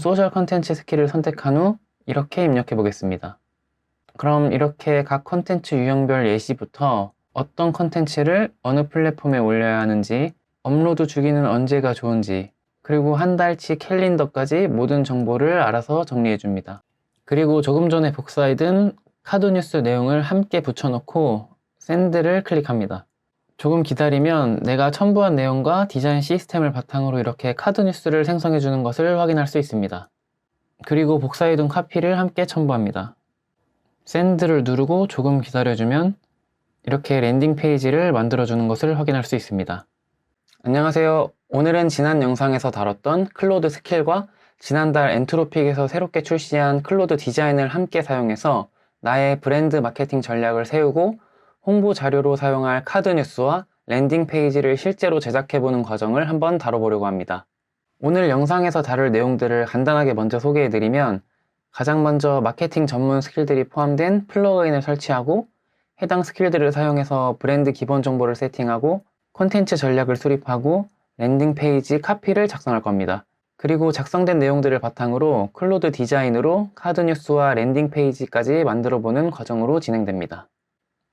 소셜 컨텐츠 스킬을 선택한 후 이렇게 입력해 보겠습니다. 그럼 이렇게 각 컨텐츠 유형별 예시부터 어떤 컨텐츠를 어느 플랫폼에 올려야 하는지, 업로드 주기는 언제가 좋은지, 그리고 한 달치 캘린더까지 모든 정보를 알아서 정리해 줍니다. 그리고 조금 전에 복사해둔 카드 뉴스 내용을 함께 붙여놓고 샌드를 클릭합니다. 조금 기다리면 내가 첨부한 내용과 디자인 시스템을 바탕으로 이렇게 카드 뉴스를 생성해 주는 것을 확인할 수 있습니다. 그리고 복사해둔 카피를 함께 첨부합니다. 샌드를 누르고 조금 기다려주면 이렇게 랜딩 페이지를 만들어주는 것을 확인할 수 있습니다. 안녕하세요. 오늘은 지난 영상에서 다뤘던 클로드 스킬과 지난달 엔트로픽에서 새롭게 출시한 클로드 디자인을 함께 사용해서 나의 브랜드 마케팅 전략을 세우고 홍보 자료로 사용할 카드 뉴스와 랜딩 페이지를 실제로 제작해보는 과정을 한번 다뤄보려고 합니다. 오늘 영상에서 다룰 내용들을 간단하게 먼저 소개해드리면, 가장 먼저 마케팅 전문 스킬들이 포함된 플러그인을 설치하고 해당 스킬들을 사용해서 브랜드 기본 정보를 세팅하고 콘텐츠 전략을 수립하고 랜딩 페이지 카피를 작성할 겁니다. 그리고 작성된 내용들을 바탕으로 클로드 디자인으로 카드 뉴스와 랜딩 페이지까지 만들어보는 과정으로 진행됩니다.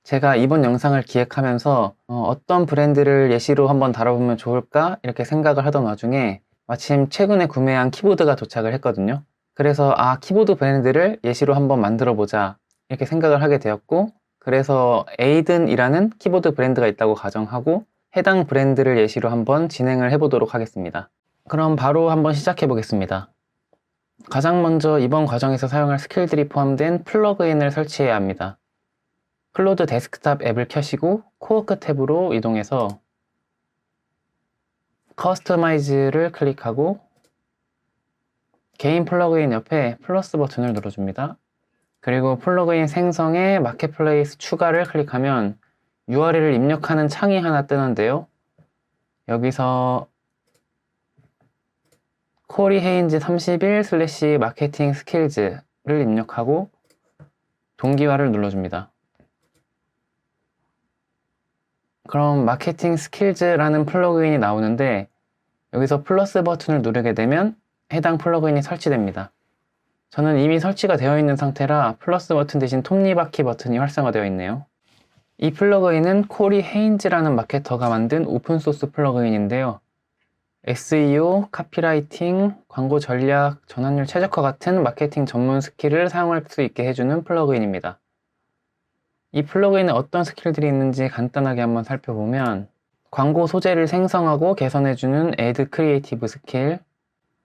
제가 이번 영상을 기획하면서 어떤 브랜드를 예시로 한번 다뤄보면 좋을까 이렇게 생각을 하던 와중에 마침 최근에 구매한 키보드가 도착을 했거든요. 그래서 키보드 브랜드를 예시로 한번 만들어 보자 이렇게 생각을 하게 되었고, 그래서 에이든이라는 키보드 브랜드가 있다고 가정하고 해당 브랜드를 예시로 한번 진행을 해보도록 하겠습니다. 그럼 바로 한번 시작해 보겠습니다. 가장 먼저 이번 과정에서 사용할 스킬들이 포함된 플러그인을 설치해야 합니다. 클로드 데스크탑 앱을 켜시고 코워크 탭으로 이동해서 커스터마이즈를 클릭하고 개인 플러그인 옆에 플러스 버튼을 눌러줍니다. 그리고 플러그인 생성에 마켓플레이스 추가를 클릭하면 URL을 입력하는 창이 하나 뜨는데요. 여기서 코리 헤인즈 31 마케팅 스킬즈를 입력하고 동기화를 눌러줍니다. 그럼 마케팅 스킬즈라는 플러그인이 나오는데, 여기서 플러스 버튼을 누르게 되면 해당 플러그인이 설치됩니다. 저는 이미 설치가 되어 있는 상태라 플러스 버튼 대신 톱니바퀴 버튼이 활성화되어 있네요. 이 플러그인은 코리 헤인즈라는 마케터가 만든 오픈소스 플러그인인데요. SEO, 카피라이팅, 광고 전략, 전환율 최적화 같은 마케팅 전문 스킬을 사용할 수 있게 해주는 플러그인입니다. 이 플러그인에 어떤 스킬들이 있는지 간단하게 한번 살펴보면, 광고 소재를 생성하고 개선해주는 애드 크리에이티브 스킬,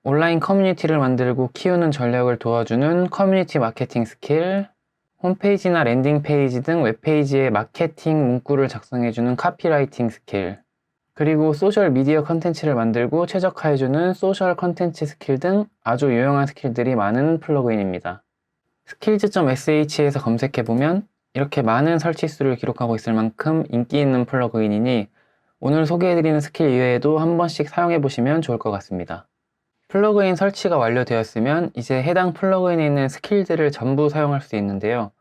온라인 커뮤니티를 만들고 키우는 전략을 도와주는 커뮤니티 마케팅 스킬, 홈페이지나 랜딩 페이지 등 웹페이지에 마케팅 문구를 작성해주는 카피라이팅 스킬, 그리고 소셜 미디어 컨텐츠를 만들고 최적화해주는 소셜 컨텐츠 스킬 등 아주 유용한 스킬들이 많은 플러그인입니다. skills.sh에서 검색해보면 이렇게 많은 설치 수를 기록하고 있을 만큼 인기 있는 플러그인이니 오늘 소개해드리는 스킬 이외에도 한 번씩 사용해보시면 좋을 것 같습니다. 플러그인 설치가 완료되었으면 이제 해당 플러그인에 있는 스킬들을 전부 사용할 수 있는데요.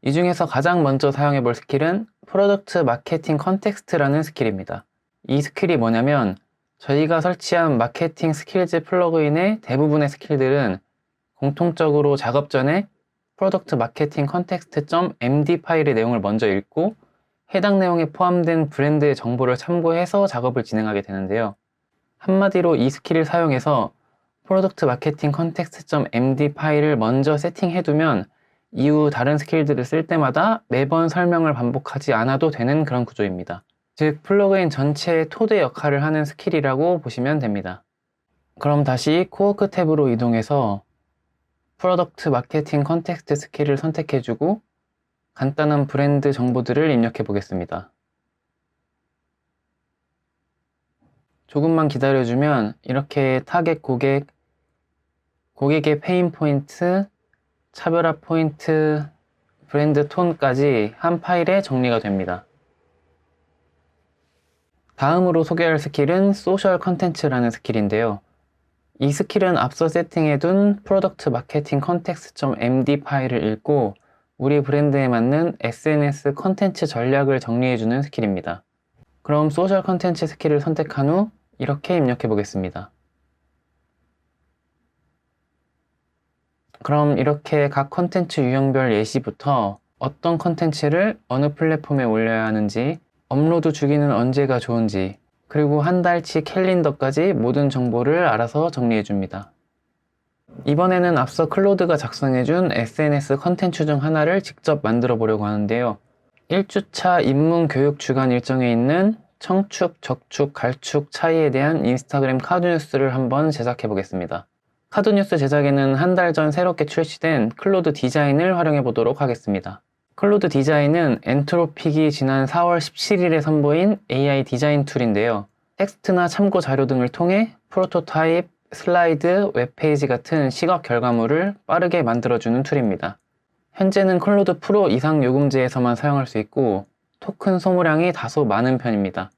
이 중에서 가장 먼저 사용해볼 스킬은 프로덕트 마케팅 컨텍스트라는 스킬입니다. 이 스킬이 뭐냐면, 저희가 설치한 마케팅 스킬즈 플러그인의 대부분의 스킬들은 공통적으로 작업 전에 프로덕트 마케팅 컨텍스트.md 파일의 내용을 먼저 읽고 해당 내용에 포함된 브랜드의 정보를 참고해서 작업을 진행하게 되는데요. 한마디로 이 스킬을 사용해서 프로덕트 마케팅 컨텍스트.md 파일을 먼저 세팅해두면 이후 다른 스킬들을 쓸 때마다 매번 설명을 반복하지 않아도 되는 그런 구조입니다. 즉, 플러그인 전체의 토대 역할을 하는 스킬이라고 보시면 됩니다. 그럼 다시 코워크 탭으로 이동해서 프로덕트 마케팅 컨텍스트 스킬을 선택해주고 간단한 브랜드 정보들을 입력해 보겠습니다. 조금만 기다려주면 이렇게 타겟 고객, 고객의 페인 포인트, 차별화 포인트, 브랜드 톤까지 한 파일에 정리가 됩니다. 다음으로 소개할 스킬은 소셜 컨텐츠라는 스킬인데요. 이 스킬은 앞서 세팅해둔 프로덕트 마케팅 컨텍스트.md 파일을 읽고 우리 브랜드에 맞는 SNS 컨텐츠 전략을 정리해주는 스킬입니다. 그럼 소셜 컨텐츠 스킬을 선택한 후 이렇게 입력해 보겠습니다. 그럼 이렇게 각 콘텐츠 유형별 예시부터 어떤 콘텐츠를 어느 플랫폼에 올려야 하는지, 업로드 주기는 언제가 좋은지, 그리고 한 달치 캘린더까지 모든 정보를 알아서 정리해줍니다. 이번에는 앞서 클로드가 작성해준 SNS 콘텐츠 중 하나를 직접 만들어 보려고 하는데요. 1주차 입문 교육 주간 일정에 있는 청축, 적축, 갈축 차이에 대한 인스타그램 카드 뉴스를 한번 제작해 보겠습니다. 카드 뉴스 제작에는 한 달 전 새롭게 출시된 클로드 디자인을 활용해 보도록 하겠습니다. 클로드 디자인은 엔트로픽이 지난 4월 17일에 선보인 AI 디자인 툴인데요. 텍스트나 참고 자료 등을 통해 프로토타입, 슬라이드, 웹페이지 같은 시각 결과물을 빠르게 만들어주는 툴입니다. 현재는 클로드 프로 이상 요금제에서만 사용할 수 있고 토큰 소모량이 다소 많은 편입니다.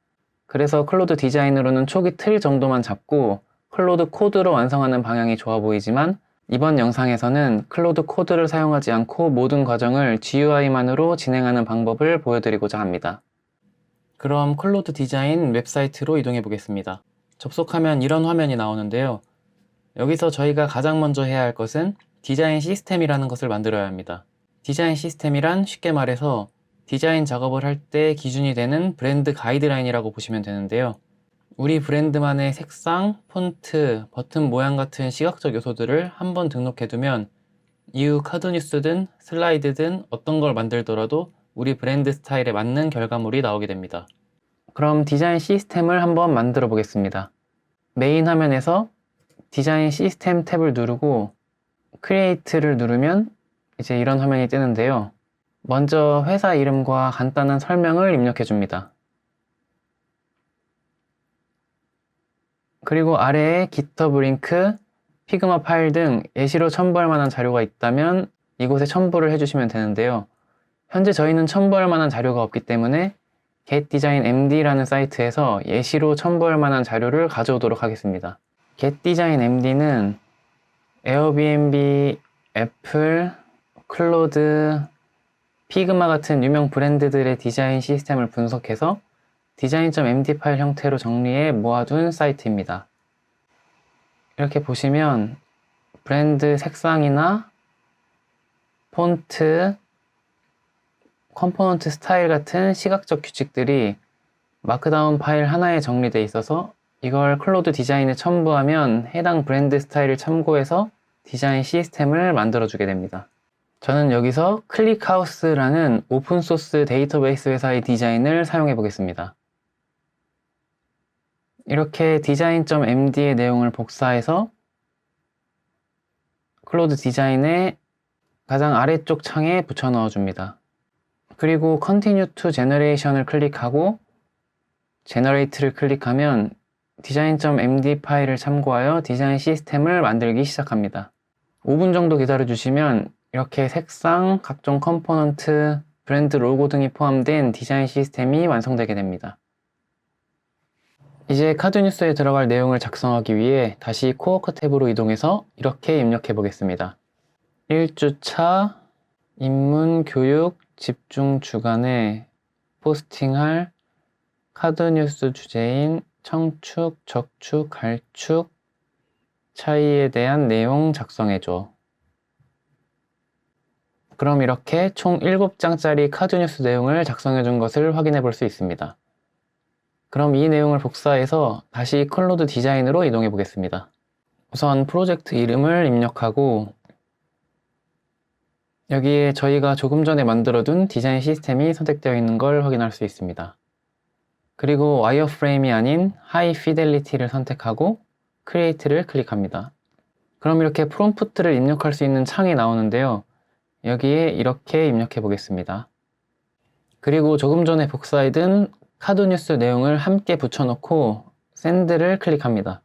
그래서 클로드 디자인으로는 초기 틀 정도만 잡고 클로드 코드로 완성하는 방향이 좋아 보이지만 이번 영상에서는 클로드 코드를 사용하지 않고 모든 과정을 GUI만으로 진행하는 방법을 보여드리고자 합니다. 그럼 클로드 디자인 웹사이트로 이동해 보겠습니다. 접속하면 이런 화면이 나오는데요. 여기서 저희가 가장 먼저 해야 할 것은 디자인 시스템이라는 것을 만들어야 합니다. 디자인 시스템이란 쉽게 말해서 디자인 작업을 할 때 기준이 되는 브랜드 가이드라인이라고 보시면 되는데요. 우리 브랜드만의 색상, 폰트, 버튼 모양 같은 시각적 요소들을 한번 등록해두면 이후 카드 뉴스든 슬라이드든 어떤 걸 만들더라도 우리 브랜드 스타일에 맞는 결과물이 나오게 됩니다. 그럼 디자인 시스템을 한번 만들어 보겠습니다. 메인 화면에서 디자인 시스템 탭을 누르고 크리에이트를 누르면 이제 이런 화면이 뜨는데요. 먼저 회사 이름과 간단한 설명을 입력해 줍니다. 그리고 아래에 GitHub 링크, 피그마 파일 등 예시로 첨부할 만한 자료가 있다면 이곳에 첨부를 해주시면 되는데요. 현재 저희는 첨부할 만한 자료가 없기 때문에 getDesignMD라는 사이트에서 예시로 첨부할 만한 자료를 가져오도록 하겠습니다. getDesignMD는 에어비앤비, 애플, 클로드, 피그마 같은 유명 브랜드들의 디자인 시스템을 분석해서 design.md 파일 형태로 정리해 모아둔 사이트입니다. 이렇게 보시면 브랜드 색상이나 폰트, 컴포넌트 스타일 같은 시각적 규칙들이 마크다운 파일 하나에 정리되어 있어서 이걸 클로드 디자인에 첨부하면 해당 브랜드 스타일을 참고해서 디자인 시스템을 만들어주게 됩니다. 저는 여기서 클릭하우스라는 오픈소스 데이터베이스 회사의 디자인을 사용해 보겠습니다. 이렇게 design.md의 내용을 복사해서 클로드 디자인의 가장 아래쪽 창에 붙여 넣어 줍니다. 그리고 Continue to Generation을 클릭하고 Generate를 클릭하면 design.md 파일을 참고하여 디자인 시스템을 만들기 시작합니다. 5분 정도 기다려 주시면 이렇게 색상, 각종 컴포넌트, 브랜드 로고 등이 포함된 디자인 시스템이 완성되게 됩니다. 이제 카드 뉴스에 들어갈 내용을 작성하기 위해 다시 코워크 탭으로 이동해서 이렇게 입력해 보겠습니다. 1주차 입문 교육 집중 주간에 포스팅할 카드 뉴스 주제인 청축, 적축, 갈축 차이에 대한 내용 작성해줘. 그럼 이렇게 총 7장짜리 카드 뉴스 내용을 작성해 준 것을 확인해 볼 수 있습니다. 그럼 이 내용을 복사해서 다시 클로드 디자인으로 이동해 보겠습니다. 우선 프로젝트 이름을 입력하고 여기에 저희가 조금 전에 만들어둔 디자인 시스템이 선택되어 있는 걸 확인할 수 있습니다. 그리고 와이어프레임이 아닌 하이 피델리티를 선택하고 크리에이트를 클릭합니다. 그럼 이렇게 프롬프트를 입력할 수 있는 창이 나오는데요. 여기에 이렇게 입력해 보겠습니다. 그리고 조금 전에 복사해둔 카드 뉴스 내용을 함께 붙여넣고 샌드를 클릭합니다.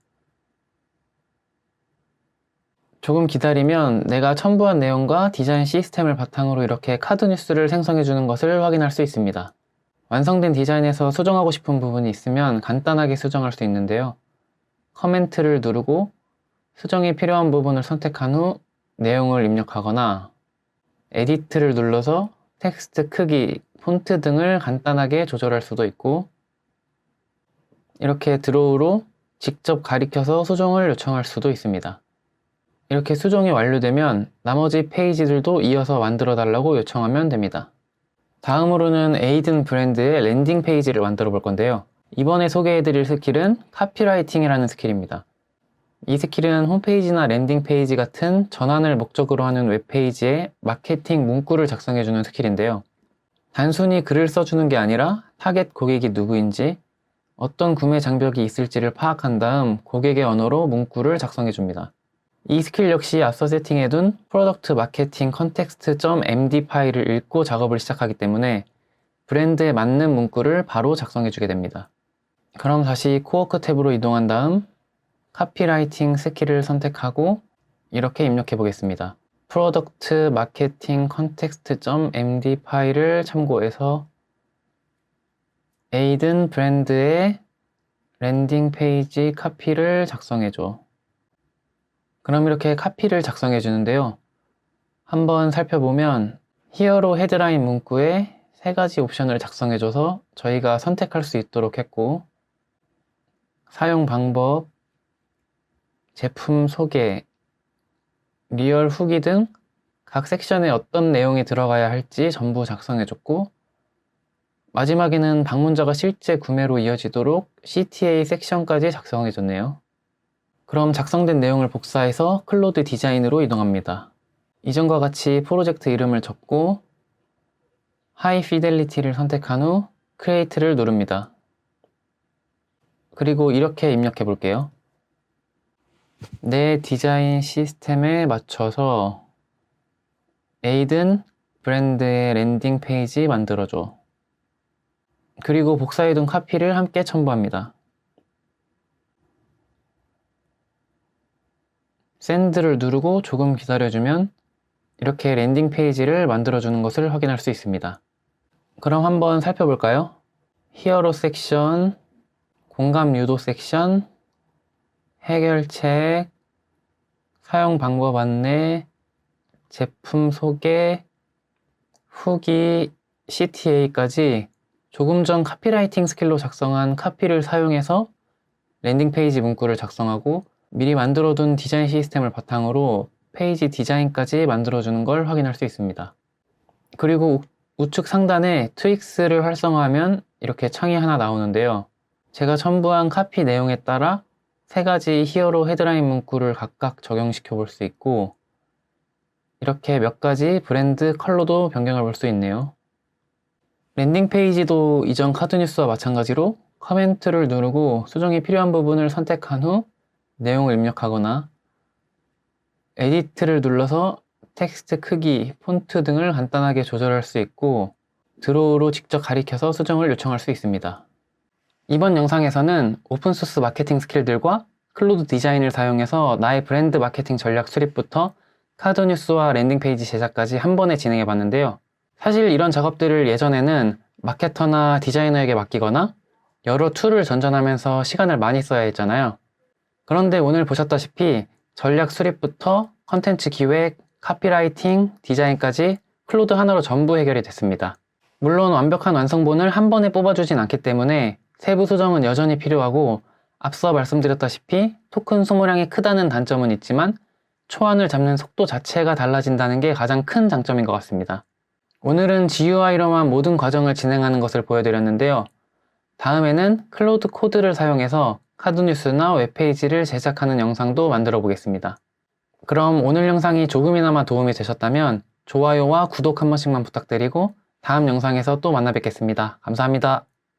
조금 기다리면 내가 첨부한 내용과 디자인 시스템을 바탕으로 이렇게 카드 뉴스를 생성해 주는 것을 확인할 수 있습니다. 완성된 디자인에서 수정하고 싶은 부분이 있으면 간단하게 수정할 수 있는데요. 커멘트를 누르고 수정이 필요한 부분을 선택한 후 내용을 입력하거나 에디트를 눌러서 텍스트 크기, 폰트 등을 간단하게 조절할 수도 있고 이렇게 드로우로 직접 가리켜서 수정을 요청할 수도 있습니다. 이렇게 수정이 완료되면 나머지 페이지들도 이어서 만들어 달라고 요청하면 됩니다. 다음으로는 에이든 브랜드의 랜딩 페이지를 만들어 볼 건데요. 이번에 소개해 드릴 스킬은 카피라이팅이라는 스킬입니다. 이 스킬은 홈페이지나 랜딩 페이지 같은 전환을 목적으로 하는 웹페이지에 마케팅 문구를 작성해 주는 스킬인데요. 단순히 글을 써주는 게 아니라 타겟 고객이 누구인지, 어떤 구매 장벽이 있을지를 파악한 다음 고객의 언어로 문구를 작성해 줍니다. 이 스킬 역시 앞서 세팅해둔 프로덕트 마케팅 컨텍스트.md 파일을 읽고 작업을 시작하기 때문에 브랜드에 맞는 문구를 바로 작성해주게 됩니다. 그럼 다시 코워크 탭으로 이동한 다음 카피라이팅 스킬을 선택하고 이렇게 입력해 보겠습니다. 프로덕트 마케팅 컨텍스트.md 파일을 참고해서 에이든 브랜드의 랜딩 페이지 카피를 작성해줘. 그럼 이렇게 카피를 작성해 주는데요. 한번 살펴보면 히어로 헤드라인 문구에 3가지 옵션을 작성해 줘서 저희가 선택할 수 있도록 했고, 사용 방법, 제품 소개, 리얼 후기 등 각 섹션에 어떤 내용이 들어가야 할지 전부 작성해 줬고, 마지막에는 방문자가 실제 구매로 이어지도록 CTA 섹션까지 작성해 줬네요. 그럼 작성된 내용을 복사해서 클로드 디자인으로 이동합니다. 이전과 같이 프로젝트 이름을 적고 하이 피델리티를 선택한 후 크리에이트를 누릅니다. 그리고 이렇게 입력해 볼게요. 내 디자인 시스템에 맞춰서 에이든 브랜드의 랜딩 페이지 만들어줘. 그리고 복사해둔 카피를 함께 첨부합니다. 샌드를 누르고 조금 기다려주면 이렇게 랜딩 페이지를 만들어주는 것을 확인할 수 있습니다. 그럼 한번 살펴볼까요? 히어로 섹션, 공감 유도 섹션, 해결책, 사용 방법 안내, 제품 소개, 후기, CTA까지 조금 전 카피라이팅 스킬로 작성한 카피를 사용해서 랜딩 페이지 문구를 작성하고 미리 만들어둔 디자인 시스템을 바탕으로 페이지 디자인까지 만들어주는 걸 확인할 수 있습니다. 그리고 우측 상단에 트윅스를 활성화하면 이렇게 창이 하나 나오는데요. 제가 첨부한 카피 내용에 따라 3가지 히어로 헤드라인 문구를 각각 적용시켜 볼 수 있고, 이렇게 몇 가지 브랜드 컬러도 변경해 볼 수 있네요. 랜딩 페이지도 이전 카드뉴스와 마찬가지로 커멘트를 누르고 수정이 필요한 부분을 선택한 후 내용을 입력하거나, 에디트를 눌러서 텍스트 크기, 폰트 등을 간단하게 조절할 수 있고, 드로우로 직접 가리켜서 수정을 요청할 수 있습니다. 이번 영상에서는 오픈소스 마케팅 스킬들과 클로드 디자인을 사용해서 나의 브랜드 마케팅 전략 수립부터 카드뉴스와 랜딩 페이지 제작까지 한 번에 진행해 봤는데요. 사실 이런 작업들을 예전에는 마케터나 디자이너에게 맡기거나 여러 툴을 전전하면서 시간을 많이 써야 했잖아요. 그런데 오늘 보셨다시피 전략 수립부터 컨텐츠 기획, 카피라이팅, 디자인까지 클로드 하나로 전부 해결이 됐습니다. 물론 완벽한 완성본을 한 번에 뽑아주진 않기 때문에 세부 수정은 여전히 필요하고, 앞서 말씀드렸다시피 토큰 소모량이 크다는 단점은 있지만 초안을 잡는 속도 자체가 달라진다는 게 가장 큰 장점인 것 같습니다. 오늘은 GUI로만 모든 과정을 진행하는 것을 보여드렸는데요. 다음에는 클로드 코드를 사용해서 카드뉴스나 웹페이지를 제작하는 영상도 만들어 보겠습니다. 그럼 오늘 영상이 조금이나마 도움이 되셨다면 좋아요와 구독 한 번씩만 부탁드리고 다음 영상에서 또 만나 뵙겠습니다. 감사합니다.